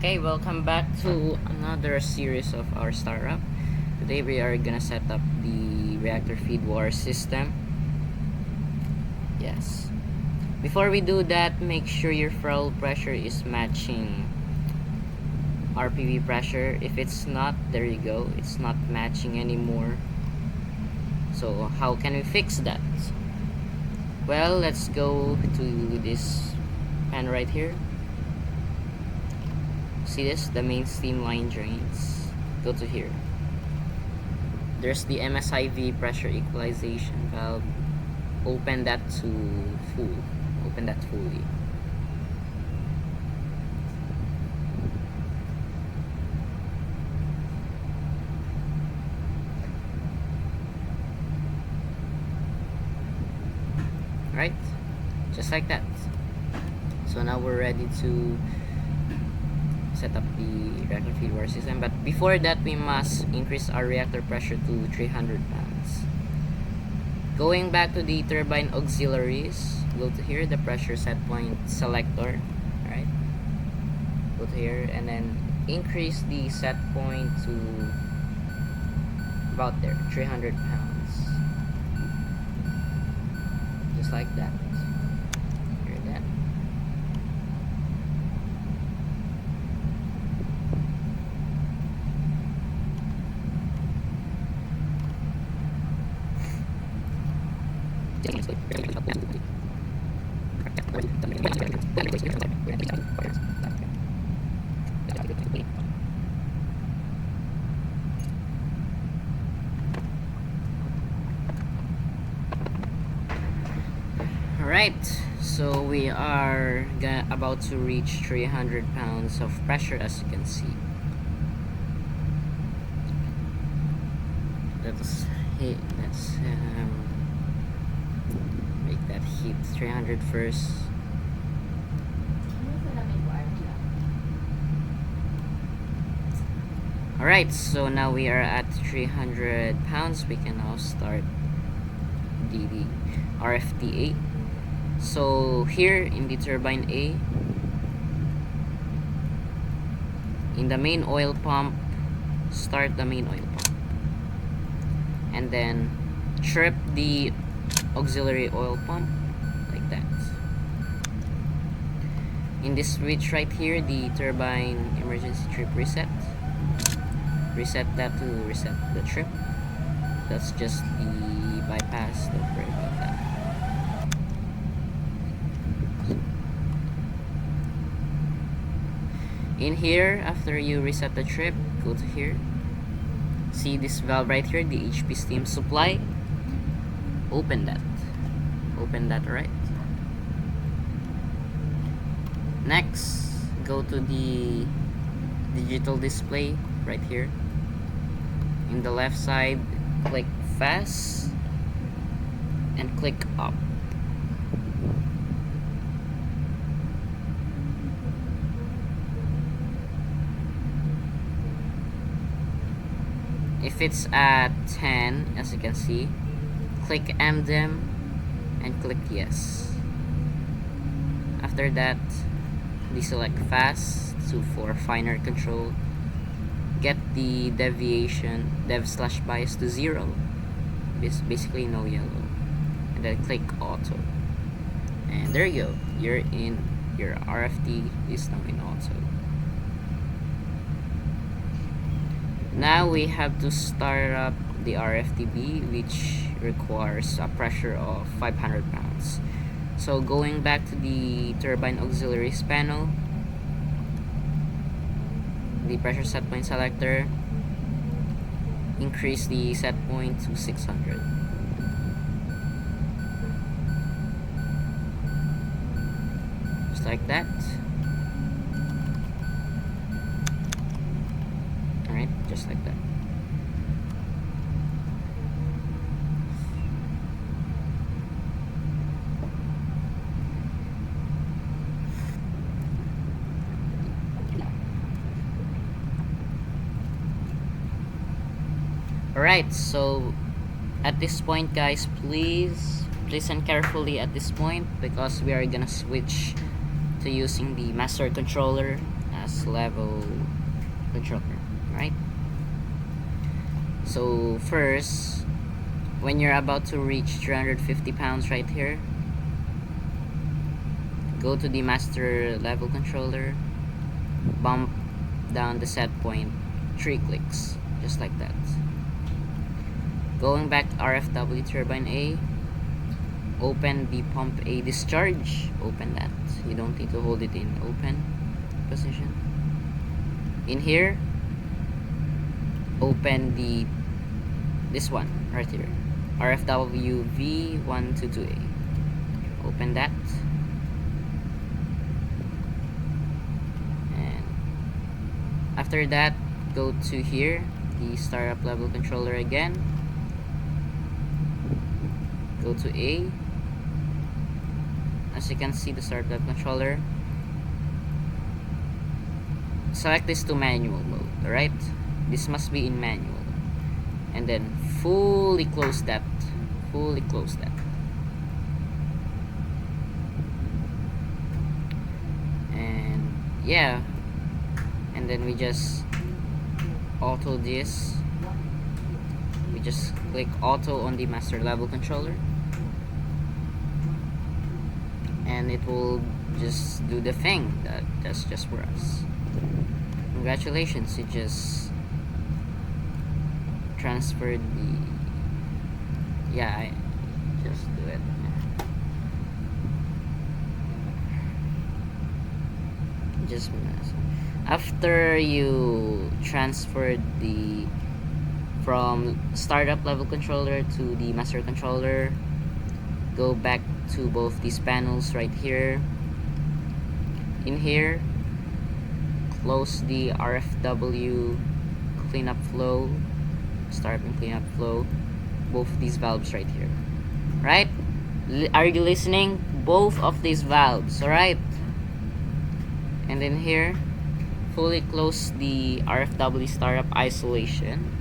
Okay, welcome back to another series of our startup. Today we are gonna set up the reactor feed water system. Yes. Before we do that, make sure your throttle pressure is matching RPV pressure. If it's not, there you go, it's not matching anymore. So how can we fix that? Well, let's go to this pan right here. See this? The main steam line drains. Go to here. There's the MSIV pressure equalization valve. Open that to full. Open that fully. Right? Just like that. So now we're ready to set up the reactor feed water system, but before that we must increase our reactor pressure to 300 pounds. Going back to the turbine auxiliaries, go to here, the pressure set point selector. Alright, go to here and then increase the set point to about there, 300 pounds, just like that. Hear that? Alright, so we are about to reach 300 pounds of pressure, as you can see. Let's make that heat 300 first. Alright, so now we are at 300 pounds. We can now start the RFTA. So here in the turbine A, in the main oil pump, start the main oil pump and then trip the auxiliary oil pump like that. In this switch right here, the turbine emergency trip reset that to reset the trip. That's just the bypass, don't worry about that. In here, after you reset the trip, go to here. See this valve right here, the HP steam supply. Open that. Open that, right? Next, go to the digital display right here. In the left side, click fast and click up. If it's at 10, as you can see, click MDEM and click yes. After that, deselect fast for finer control. Get the dev/bias to 0, basically no yellow, and then click auto. And there you go, you're in, your RFD is now in auto. Now we have to start up the RFTB, which requires a pressure of 500 pounds. So going back to the turbine auxiliaries panel, the pressure set point selector, increase the set point to 600. Just like that. Alright, just like that. Alright, so at this point, guys, please listen carefully at this point, because we are gonna switch to using the master controller as level controller, right? So first, when you're about to reach 350 pounds right here, go to the master level controller, bump down the set point 3 clicks, just like that. Going back to RFW turbine A, open the pump A discharge, open that. You don't need to hold it in open position. In here, open this one right here, RFW V122A. Open that, and after that, go to here, the startup level controller again. Go to A. As you can see, the startup level controller. Select this to manual mode, alright? This must be in manual. And then fully close that. Fully close that. And yeah. And then we just auto this. We just click auto on the master level controller. And it will just do the thing that's just for us. Congratulations, you just transferred I just do it. Just after you transferred from startup level controller to the master controller, go back to both these panels right here. In here, close the RFW cleanup flow, start and cleanup flow, both these valves right here, right? Are you listening? Both of these valves, alright? And then here, fully close the RFW startup isolation.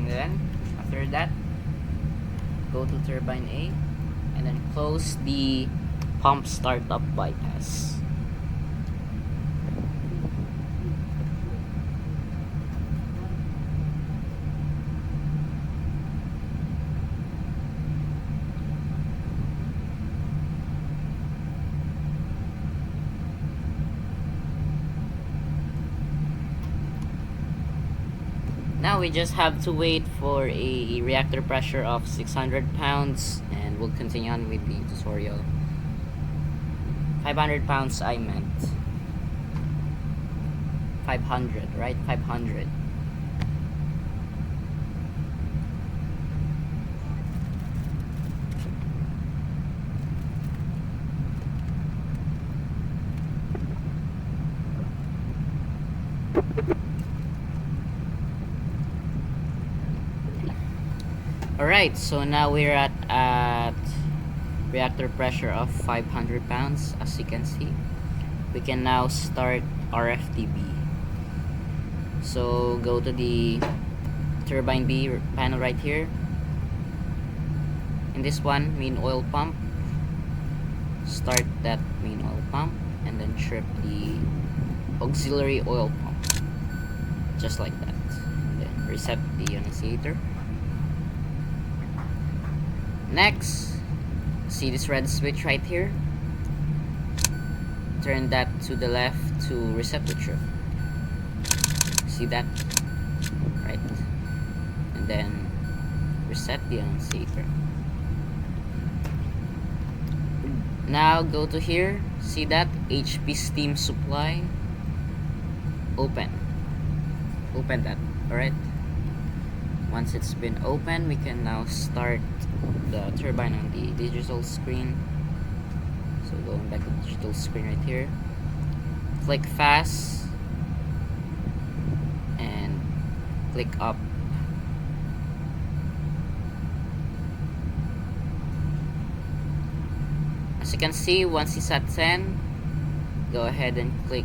Then after that, go to turbine A and then close the pump startup bypass. Now we just have to wait for a reactor pressure of 600 pounds and we'll continue on with the tutorial. 500 pounds I meant. 500, right? 500. Alright, so now we're at reactor pressure of 500 pounds. As you can see, we can now start RFTB. So go to the turbine B panel right here. In this one, main oil pump, start that main oil pump and then trip the auxiliary oil pump, just like that, and then reset the annunciator. Next, see this red switch right here, turn that to the left to reset the trip. See that? Right. And then reset the annunciator. Now go to here, see that HP steam supply, open that. Alright, once it's been open, we can now start the turbine on the digital screen. So going back to the digital screen right here, click fast and click up. As you can see, once it's at 10, go ahead and click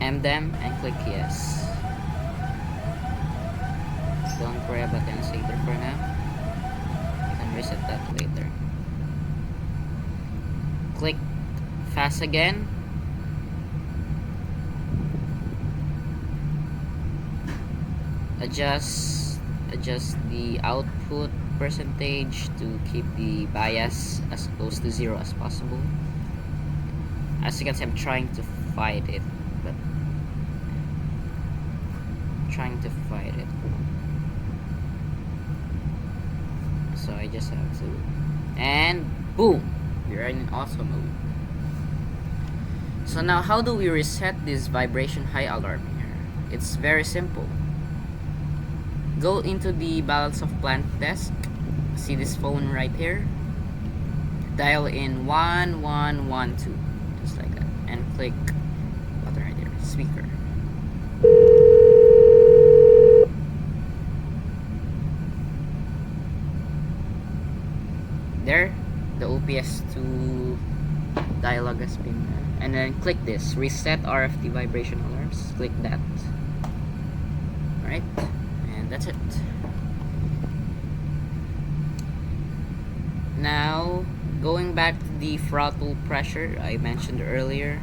MDEM and click yes. Don't worry about the annotator for now. You can reset that later. Click fast again. Adjust the output percentage to keep the bias as close to 0 as possible. As you can see, I'm trying to fight it, but so I just have to, and boom, we're in auto mode. So now, how do we reset this vibration high alarm here? It's very simple. Go into the balance of plant desk. See this phone right here? Dial in 1112, just like that, and click button right here, speaker. There, the OPS2 dialog has been, and then click this reset RFD vibration alarms. Click that. Alright, and that's it. Now, going back to the throttle pressure I mentioned earlier,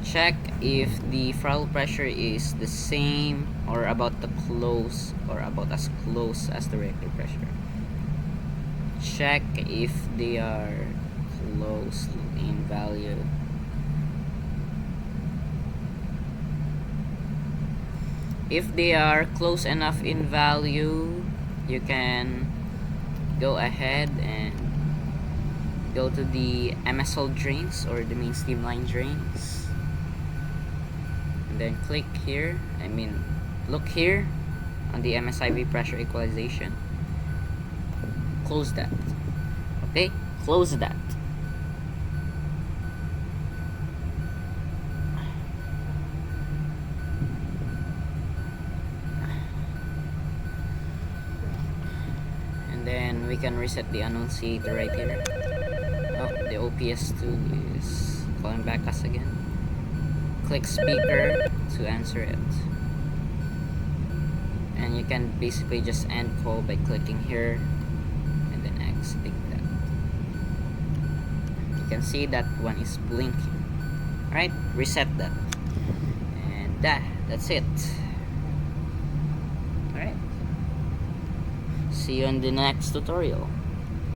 check if the throttle pressure is the same or about as close as the reactor pressure. Check if they are close in value. If they are close enough in value, you can go ahead and go to the MSL drains or the main steam line drains, and then click here, look here on the MSIV pressure equalization. Close that. Okay, close that. And then we can reset the annunciator right here. Oh, the OPS2 is calling back us again. Click speaker to answer it. And you can basically just end call by clicking here and then exiting that. You can see that one is blinking. Alright, reset that. And that's it. Alright. See you in the next tutorial.